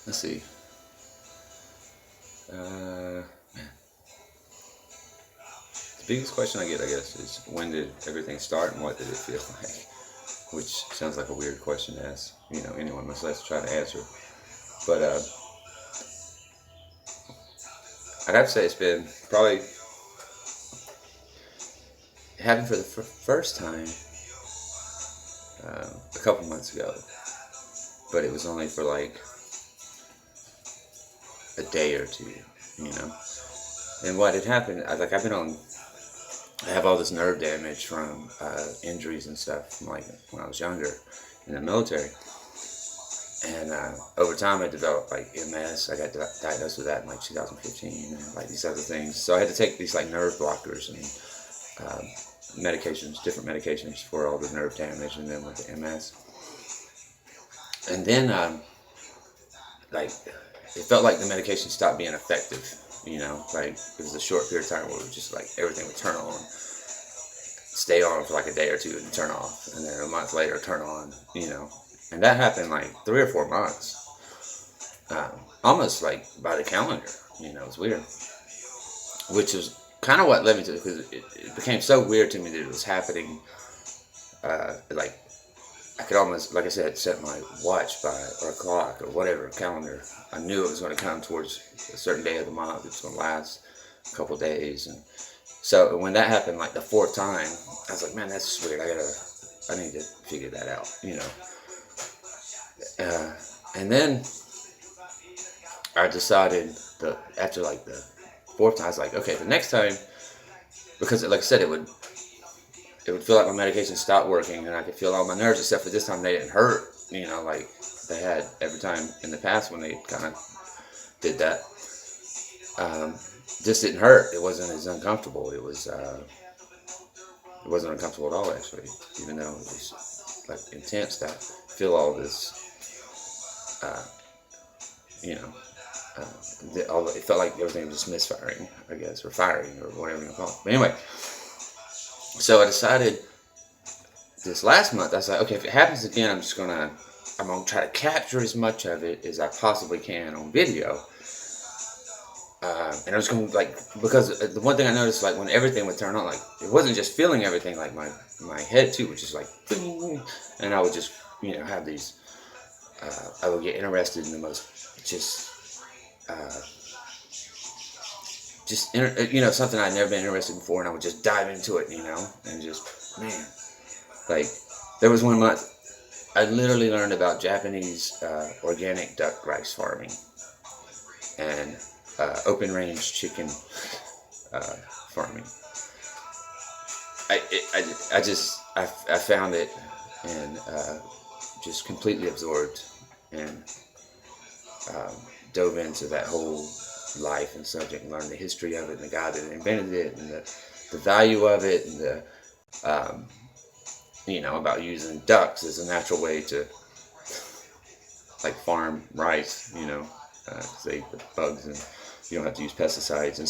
Let's see. Man, the biggest question I get, I guess, is when did everything start and what did it feel like? Which sounds like a weird question to ask, anyone, much less try to answer. But I'd have to say it's been probably it happened for the first time a couple months ago, but it was only for like a day or two, you know. And what had happened, I have all this nerve damage from injuries and stuff from like when I was younger in the military. And over time, I developed like MS. I got diagnosed with that in like 2015, and like these other things. So I had to take these like nerve blockers and medications, different medications for all the nerve damage, and then with the MS. And then, like, it felt like the medication stopped being effective. Like it was a short period of time where it was just like everything would turn on, stay on for like a day or two, and turn off, and then a month later turn on. And that happened like 3 or 4 months, almost like by the calendar. It was weird, which is kind of what led me to, because it became so weird to me that it was happening. Like I could almost, like I said, set my watch by or a clock or whatever calendar. I knew it was going to come towards a certain day of the month. It was going to last a couple days, and so when that happened, like the fourth time, I was like, man, that's weird. I need to figure that out. And then I decided that after like the fourth time, I was like, okay, the next time, because like I said, it would feel like my medication stopped working, and I could feel all my nerves, except for this time they didn't hurt. Like they had every time in the past when they kind of did that. This didn't hurt. It wasn't as uncomfortable. It wasn't uncomfortable at all, actually, even though it was like intense to feel all this. Uh, you know, it felt like everything was just misfiring, I guess, or firing, or whatever you call it. But anyway, so I decided this last month, I was like, okay, if it happens again, I'm gonna try to capture as much of it as I possibly can on video. And I was going to, like, because the one thing I noticed, like, when everything would turn on, like, it wasn't just feeling everything, like, my head, too, which is like, and I would just, have these, I would get interested in the most, something I'd never been interested in before, and I would just dive into it, and just, man, like, there was one month, I literally learned about Japanese organic duck rice farming, and open range chicken farming. I found it, and just completely absorbed, and dove into that whole life and subject, and learned the history of it, and the guy that invented it, and the value of it, and about using ducks as a natural way to like farm rice, because they eat the bugs, and you don't have to use pesticides, and